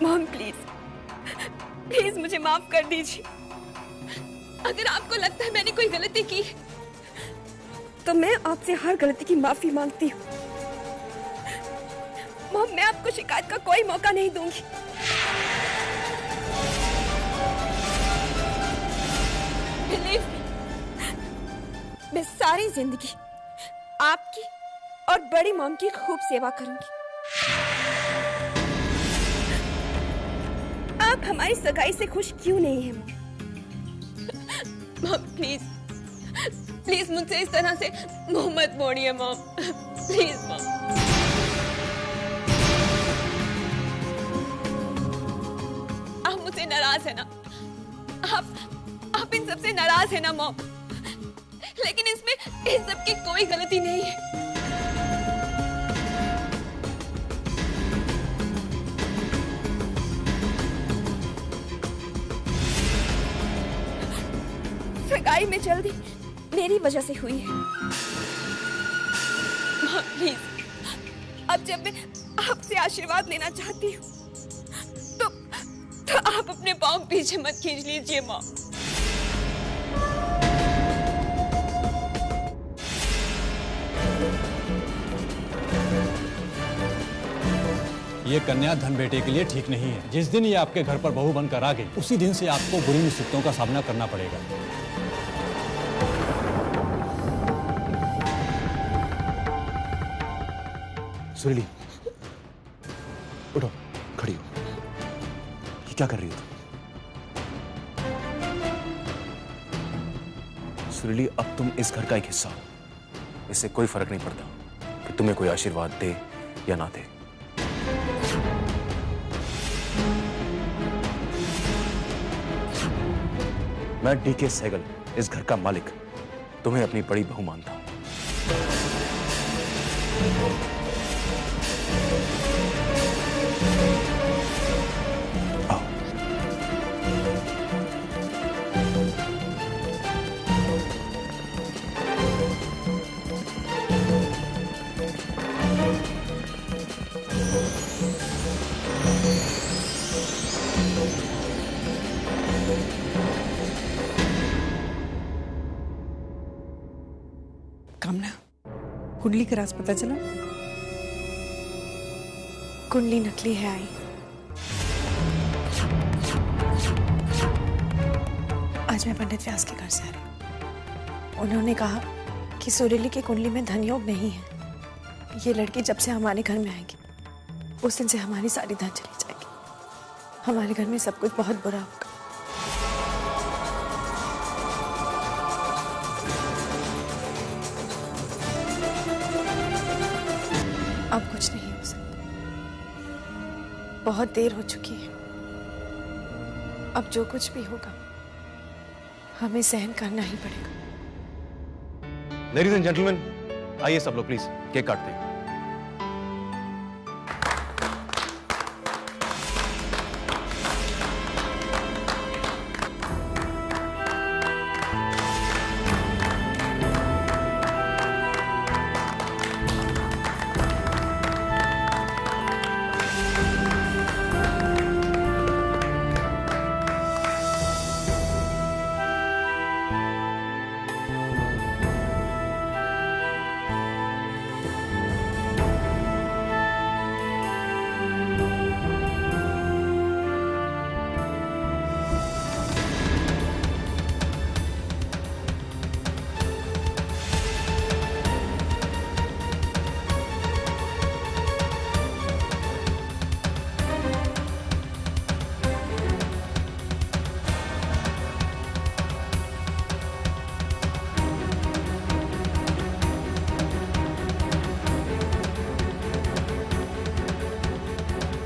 Mom please please मुझे माफ कर दीजिए। अगर आपको लगता है मैंने कोई गलती की तो मैं आपसे हर गलती की माफी मांगती हूँ। मॉम मैं आपको शिकायत का कोई मौका नहीं दूंगी। बिलीव मी, मैं सारी जिंदगी आपकी और बड़ी मॉम की खूब सेवा करूंगी। आप हमारी सगाई से खुश क्यों नहीं हैं मॉम? प्लीज प्लीज मुझसे इस तरह से मुंह मत मोड़िए मॉम, प्लीज मॉम। आप मुझसे नाराज है ना? आप इन सबसे नाराज है ना मॉम? लेकिन इसमें इन सब की कोई गलती नहीं है। सगाई में जल्दी मेरी वजह से हुई है। प्लीज अब जब मैं आपसे आशीर्वाद लेना चाहती हूँ तो आप अपने पाँव पीछे मत खींच लीजिए माँ। ये कन्या धन बेटे के लिए ठीक नहीं है। जिस दिन ये आपके घर पर बहू बनकर आ गई उसी दिन से आपको बुरी मुसीबतों का सामना करना पड़ेगा। सुरीली उठो, खड़ी हो। ये क्या कर रही हो तुम? सुरीली अब तुम इस घर का एक हिस्सा हो। इससे कोई फर्क नहीं पड़ता कि तुम्हें कोई आशीर्वाद दे या ना दे। मैं डीके सहगल, इस घर का मालिक, तुम्हें अपनी बड़ी बहू मानता हूं। कामना, कुंडली का राज पता चला? कुंडली नकली है आई। आज मैं पंडित व्यास के घर से आ रही हूँ। उन्होंने कहा कि सुरीली की कुंडली में धन योग नहीं है। ये लड़की जब से हमारे घर में आएगी उस दिन से हमारी सारी धन चली जाएगी। हमारे घर में सब कुछ बहुत बुरा होगा। अब कुछ नहीं हो सकता। बहुत देर हो चुकी है। अब जो कुछ भी होगा हमें सहन करना ही पड़ेगा। लेडीज एंड जेंटलमैन, आइए सब लोग प्लीज केक काटते हैं।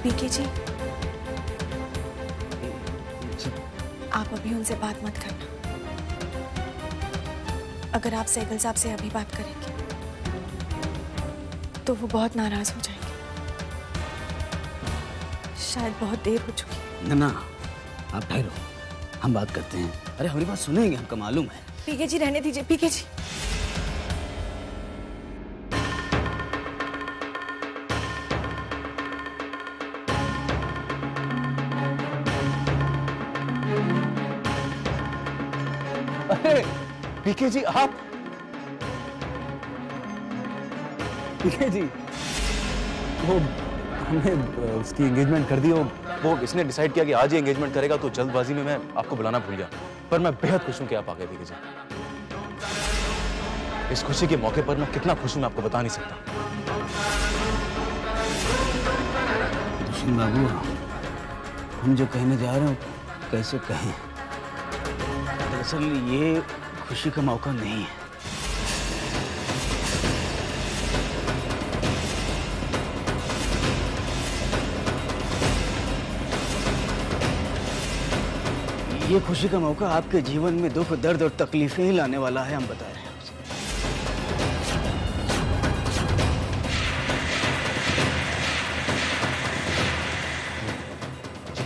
पीके जी, आप अभी उनसे बात मत करना। अगर आप सहगल साहब से अभी बात करेंगे तो वो बहुत नाराज हो जाएंगे। शायद बहुत देर हो चुकी है। ना आप ठहरो, हम बात करते हैं। अरे हमारी बात सुनेंगे, हमको मालूम है। पीके जी रहने दीजिए। पीके जी, पीके जी आप? पीके जी वो हमने उसकी एंगेजमेंट कर दी। वो इसने डिसाइड किया कि आज ही एंगेजमेंट करेगा, तो जल्दबाजी में मैं आपको बुलाना भूल गया। पर मैं बेहद खुश हूं कि आप आ गए पीके जी। इस खुशी के मौके पर मैं कितना खुश हूं मैं आपको बता नहीं सकता। दुष्यंत बाबू, हम जो कहने जा रहे हैं कैसे कहें? दरअसल ये खुशी का मौका नहीं है। ये खुशी का मौका आपके जीवन में दुख, दर्द और तकलीफें ही लाने वाला है, हम बता रहे हैं आपसे।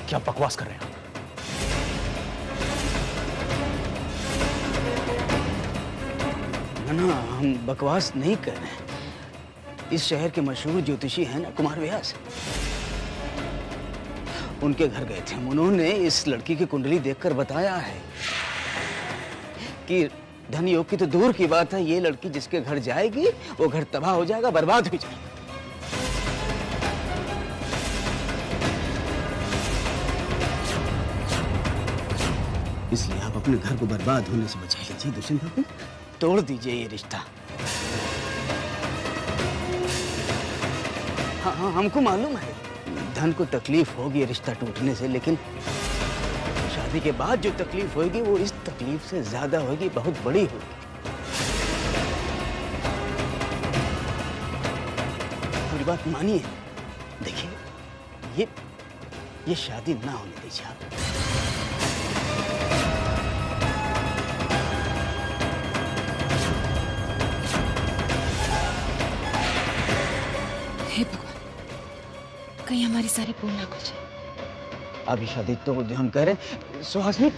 क्या बकवास कर रहे हैं? ना, हम बकवास नहीं कर रहे हैं। इस शहर के मशहूर ज्योतिषी हैं ना कुमार व्यास, उनके घर गए थे। उन्होंने इस लड़की की कुंडली देखकर बताया है कि धन योग की तो दूर की बात है, ये लड़की जिसके घर जाएगी वो घर तबाह हो जाएगा, बर्बाद हो जाएगा। इसलिए आप अपने घर को बर्बाद होने से बचा लीजिए दुष्यंत बाबू, तोड़ दीजिए ये रिश्ता। हाँ, हमको मालूम है धन को तकलीफ होगी ये रिश्ता टूटने से, लेकिन शादी के बाद जो तकलीफ होगी वो इस तकलीफ से ज्यादा होगी, बहुत बड़ी होगी। मेरी बात मानिए, देखिए ये शादी ना होने दीजिए आप। हे भगवान, कहीं हमारी सारी पूर्ण ना कुछ। अभी शादी तो हम कह रहे हैं सुहासिनी।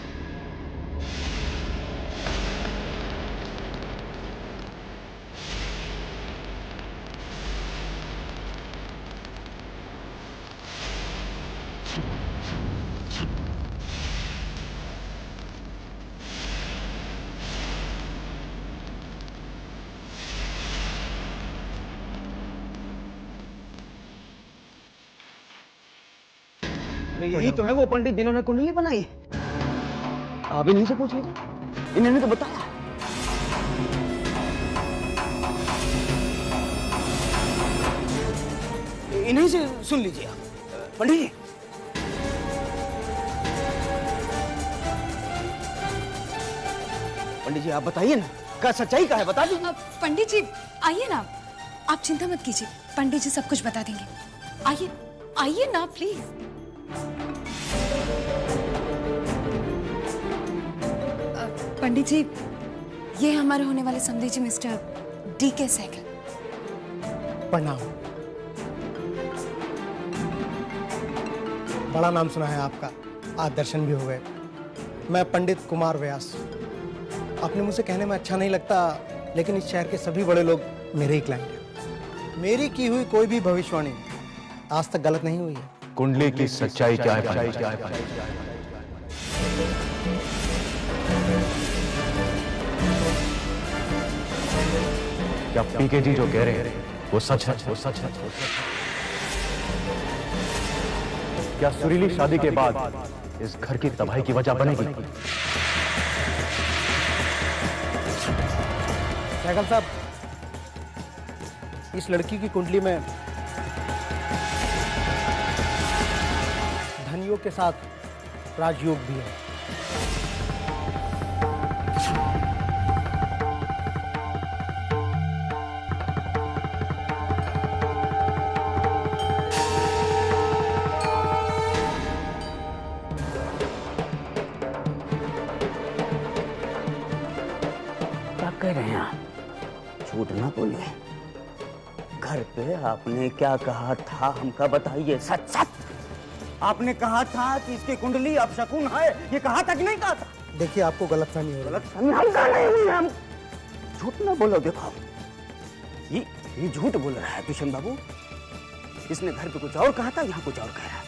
यही तो है वो पंडित जिन्होंने कुंडली बनाई है। आप इन्हीं से पूछ लीजिए, इन्होंने तो बताया। इन्हीं से सुन लीजिए आप। पंडित जी, पंडित जी आप बताइए ना, क्या सच्चाई का है, बता दीजिए। पंडित जी आइए ना, आप चिंता मत कीजिए, पंडित जी सब कुछ बता देंगे। आइए आइए ना प्लीज। पंडित जी, ये हमारे होने वाले समधी जी मिस्टर DK सहगल। प्रणाम। बड़ा नाम सुना है आपका, आज दर्शन भी हो गए। मैं पंडित कुमार व्यास। अपने मुझसे कहने में अच्छा नहीं लगता, लेकिन इस शहर के सभी बड़े लोग मेरे ही क्लाइंट हैं। मेरी की हुई कोई भी भविष्यवाणी आज तक गलत नहीं हुई है। कुंडली की सच्चाई क्या है? क्या पीके जी जो कह रहे हैं वो सच है? वो सच है? क्या सुरीली शादी के बाद इस घर की तबाही की वजह बनेगी? सहगल साहब, इस लड़की की कुंडली में धनयोग के साथ राजयोग भी है। क्या कह रहे हैं आप? झूठ ना बोले। घर पे आपने क्या कहा था हमका बताइए, सच सच। आपने कहा था कि इसकी कुंडली अपशकुन है, ये कहा था कि नहीं कहा था? देखिए, आपको गलतफहमी हो रही है। गलतफहमी हमका नहीं हुई, हम झूठ ना बोलो। देखो ये झूठ बोल रहा है दुष्यंत बाबू। इसने घर पे कुछ और कहा था, यहाँ कुछ और कह रहा है।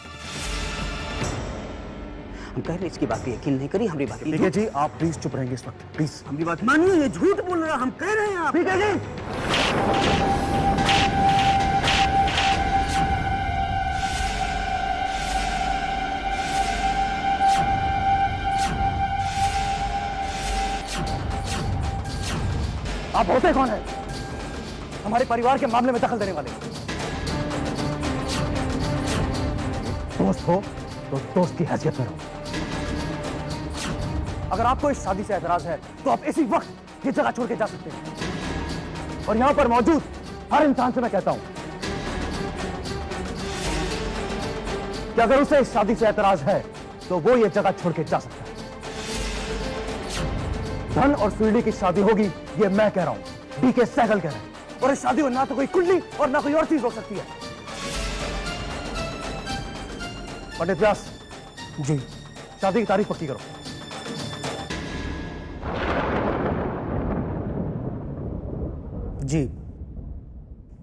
हम कह रहे इसकी बात पे यकीन नहीं करी, हमारी बात ठीक है जी, आप प्लीज चुप रहेंगे इस वक्त, प्लीज। हमारी बात मानिए, ये झूठ बोल रहा, हम कह रहे हैं आप। ठीक है जी। आप होते कौन है हमारे परिवार के मामले में दखल देने वाले? दोस्त हो तो दोस्त की हैसियत में रहो। अगर आपको इस शादी से एतराज है तो आप इसी वक्त ये जगह छोड़ के जा सकते हैं। और यहां पर मौजूद हर इंसान से मैं कहता हूं कि अगर उसे इस शादी से एतराज है तो वो ये जगह छोड़ के जा सकता है। धन और सुरीली की शादी होगी, ये मैं कह रहा हूं, डीके सहगल कह रहा है। और इस शादी में ना तो कोई कुंडली और ना कोई और चीज हो सकती है। पंडित व्यास जी, शादी की तारीख पक्की करो। जी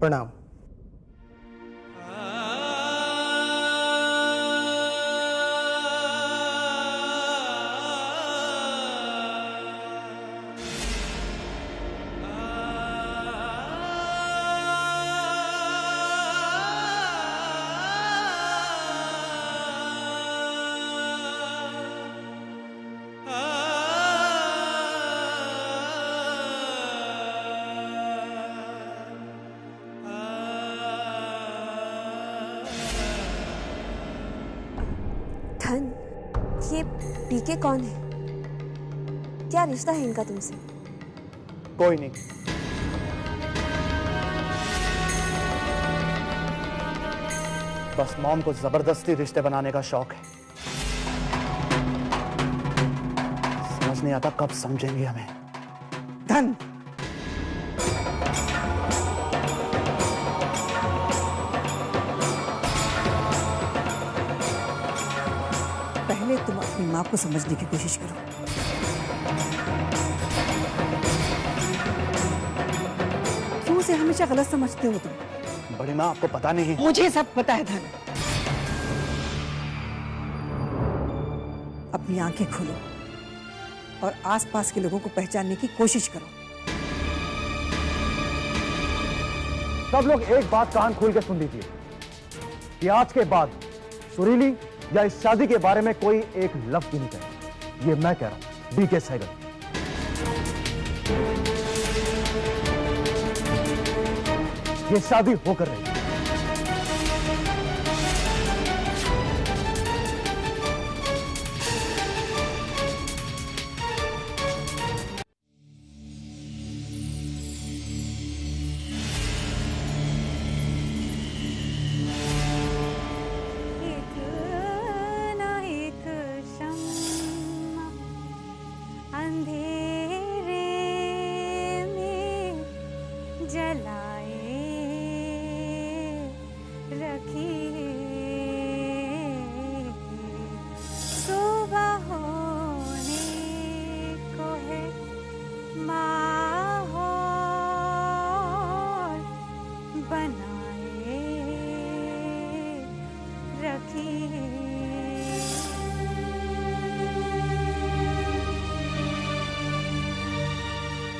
प्रणाम। धन, ये पीके कौन है? क्या रिश्ता है इनका तुमसे? कोई नहीं। बस मॉम को जबरदस्ती रिश्ते बनाने का शौक है। समझ नहीं आता कब समझेंगे हमें। धन, पहले तुम अपनी माँ को समझने की कोशिश करो। क्यों उसे हमेशा गलत समझते हो तुम? बड़ी माँ, आपको पता नहीं है। मुझे सब पता है धन। अपनी आंखें खोलो और आसपास के लोगों को पहचानने की कोशिश करो। सब लोग एक बात कान खोल के सुन लीजिए कि आज के बाद सुरीली या इस शादी के बारे में कोई एक लफ्ज भी नहीं कहे। ये मैं कह रहा हूं, डीके सहगल। ये शादी होकर रही।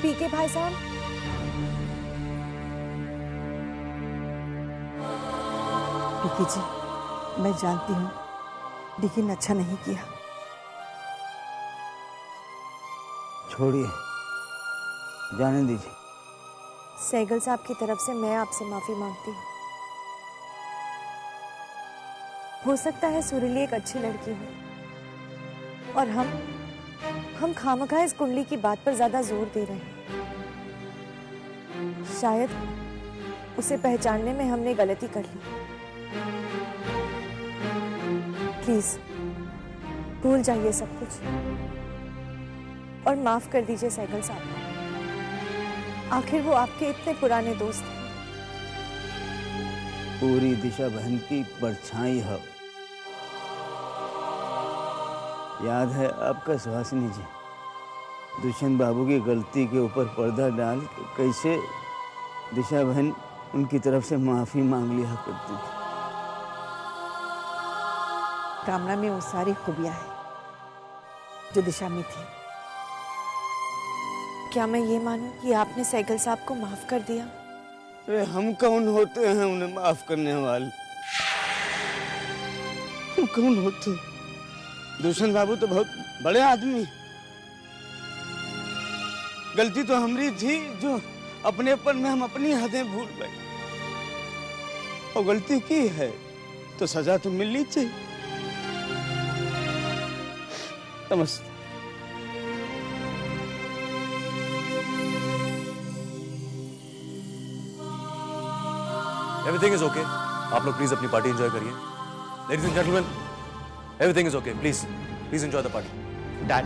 पीके भाई साहब, पीके जी, मैं जानती हूँ डीके ने अच्छा नहीं किया। छोड़िए, जाने दीजिए। सहगल साहब की तरफ से मैं आपसे माफी मांगती हूँ। हो सकता है सुरीली एक अच्छी लड़की हो और हम खामखा इस कुंडली की बात पर ज्यादा जोर दे रहे हैं। शायद उसे पहचानने में हमने गलती कर ली। प्लीज भूल जाइए सब कुछ और माफ कर दीजिए सहगल साहब। आखिर वो आपके इतने पुराने दोस्त हैं। पूरी दिशा बहन की परछाई है। याद है आपका सुहासिनी जी, दुष्यंत बाबू की गलती के ऊपर पर्दा डाल के कैसे दिशा बहन उनकी तरफ से माफी मांग लिया करती थी। कामना में वो सारी खूबियां हैं जो दिशा में थी। क्या मैं ये मानूं कि आपने सैगल साहब को माफ कर दिया? अरे हम कौन होते हैं उन्हें माफ करने वाले? हम कौन होते? दूषण बाबू तो बहुत बड़े आदमी। गलती तो हमारी थी जो अपनेपन में हम अपनी हदें भूल गए, और गलती की है तो सजा तो मिलनी चाहिए। नमस्ते। Everything is okay. आप लोग प्लीज अपनी पार्टी एंजॉय करिए। Ladies and gentleman, everything is okay. Please please enjoy the party. Dad,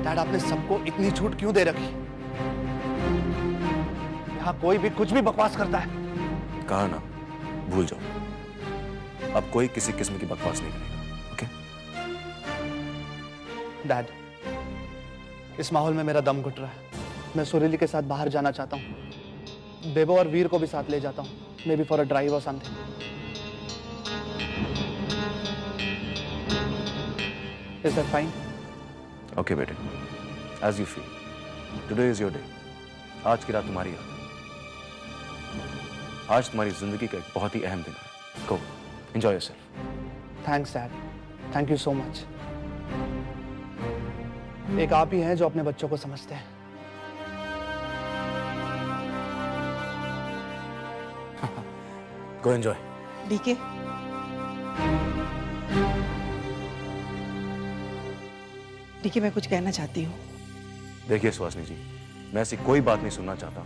dad आपने सबको इतनी छूट क्यों दे रखी? यहाँ कोई भी कुछ भी बकवास करता है। कहा ना, भूल जाओ। अब कोई किसी किस्म की बकवास नहीं करेगा, ओके? डैड, इस माहौल में मेरा दम घुट रहा है। मैं सुरीली के साथ बाहर जाना चाहता हूँ। बेबो और वीर को भी साथ ले जाता हूँ, maybe for a drive और something. Is that fine? Okay बेटे, as you feel. Today is your day. आज की रात तुम्हारी है। आज तुम्हारी जिंदगी का एक बहुत ही अहम दिन है। गो enjoy yourself. Thanks dad, thank you so much. एक आप ही हैं जो अपने बच्चों को समझते हैं। गो एंजॉय। डीके, डीके मैं कुछ कहना चाहती हूँ। देखिए सुहासिनी जी, मैं ऐसी कोई बात नहीं सुनना चाहता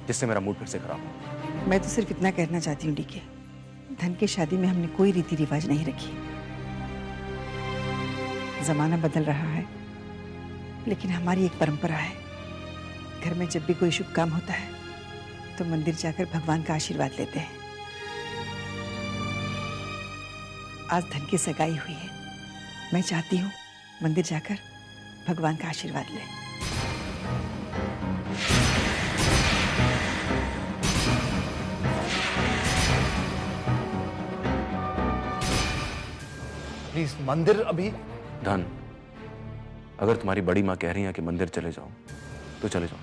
जिससे मेरा मूड फिर से खराब हो। मैं तो सिर्फ इतना कहना चाहती हूँ डीके, धन की शादी में हमने कोई रीति रिवाज नहीं रखी। जमाना बदल रहा है, लेकिन हमारी एक परंपरा है। घर में जब भी कोई शुभ काम होता है तो मंदिर जाकर भगवान का आशीर्वाद लेते हैं। आज धन की सगाई हुई है, मैं चाहती हूँ मंदिर जाकर भगवान का आशीर्वाद लें। प्लीज मंदिर अभी? धन, अगर तुम्हारी बड़ी माँ कह रही है कि मंदिर चले जाओ तो चले जाओ,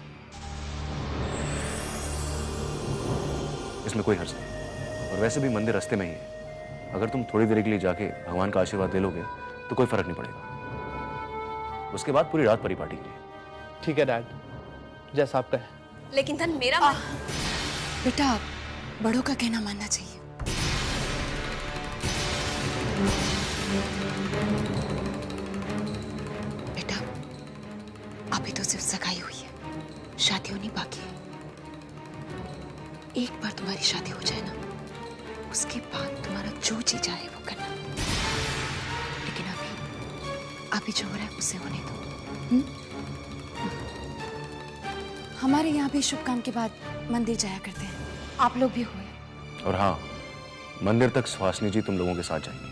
इसमें कोई हर्ज नहीं। और वैसे भी मंदिर रास्ते में ही है। अगर तुम थोड़ी देर के लिए जाके भगवान का आशीर्वाद ले लोगे तो कोई फर्क नहीं पड़ेगा। उसके बाद पूरी रात परिपाटी के लिए। ठीक है डैड, जैसा आप कहें। लेकिन धन मेरा बेटा, बड़ों का कहना मानना चाहिए। बेटा, अभी तो सिर्फ सगाई हुई है, शादी होनी बाकी है। एक बार तुम्हारी शादी हो जाए ना, उसके बाद तुम्हारा जो जी चाहे वो करना। लेकिन अभी जो हो रहा है उसे होने दो। हमारे यहाँ भी शुभ काम के बाद मंदिर जाया करते हैं, आप लोग भी हुए। और हाँ, मंदिर तक सुहासिनी जी तुम लोगों के साथ जाएंगे।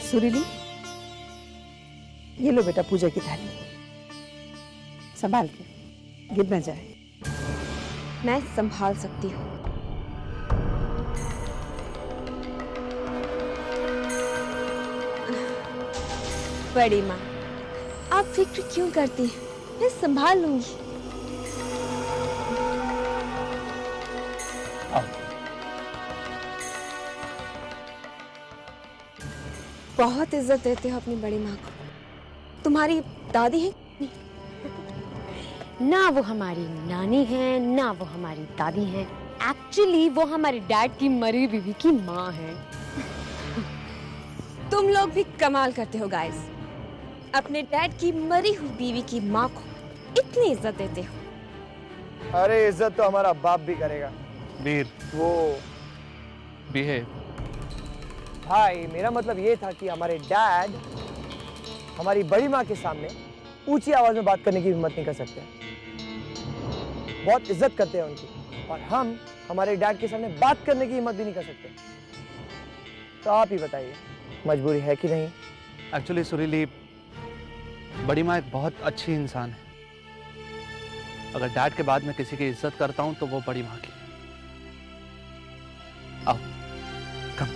सुरीली, ये लो बेटा पूजा की थाली, संभाल के, गिर न जाए। मैं संभाल सकती हूँ। बड़ी माँ, आप फिक्र क्यों करती हैं? मैं संभाल लूंगी। बहुत इज्जत देते हो अपनी बड़ी माँ को। तुम्हारी दादी है? ना वो हमारी नानी है, ना वो हमारी दादी है। एक्चुअली वो हमारे डैड की मरी बीवी की माँ है। तुम लोग भी कमाल करते हो गाइस। अपने डैड की मरी हुई बीवी की माँ को इतनी इज्जत देते हो। अरे इज्जत तो हमारा बाप भी करेगा। वीर, वो बिहेव। भाई, मेरा मतलब ये था कि हमारे डैड हमारी बड़ी माँ के सामने ऊंची आवाज में बात करने की हिम्मत नहीं कर सकते। बहुत इज्जत करते हैं उनकी, और हम हमारे डैड के सामने बात करने की हिम्मत भी नहीं कर सकते। तो आप ही बताइए, मजबूरी है कि नहीं? एक्चुअली सुरीली, बड़ी माँ एक बहुत अच्छी इंसान है। अगर डैड के बाद मैं किसी की इज्जत करता हूं तो वो बड़ी माँ की। आओ, कम।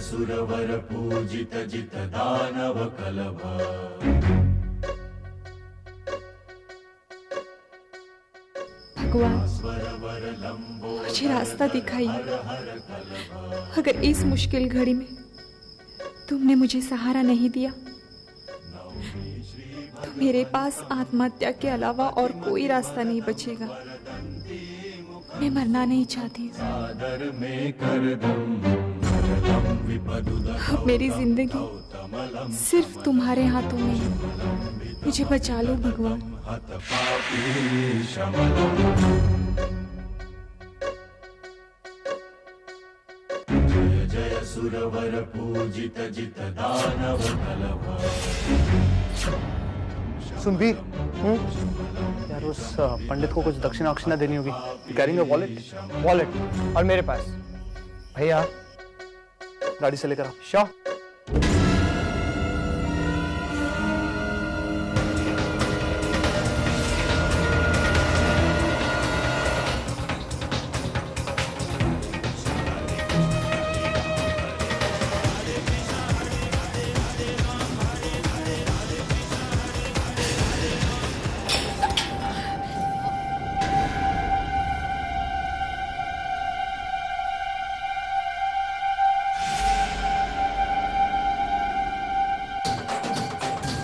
सुरवर पूजित जित दानव कलभ। भगवान, मुझे रास्ता दिखाइए। अगर इस मुश्किल घड़ी में तुमने मुझे सहारा नहीं दिया तो मेरे पास आत्महत्या के अलावा और कोई रास्ता नहीं बचेगा। मैं मरना नहीं चाहती। अब मेरी जिंदगी सिर्फ तुम्हारे हाथों में है। मुझे बचा लो भगवान। जय जय सुरवर पूजित जित दानव कलभ। सुनबीर, यार उस पंडित को कुछ दक्षिणा वक्षिणा देनी होगी। Carrying a wallet? वॉलेट और मेरे पास। भैया गाड़ी से लेकर आओ। श्योर।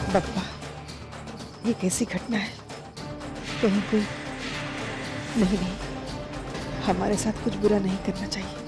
बप्पा, ये कैसी घटना है? कहीं कोई नहीं, हमारे साथ कुछ बुरा नहीं करना चाहिए।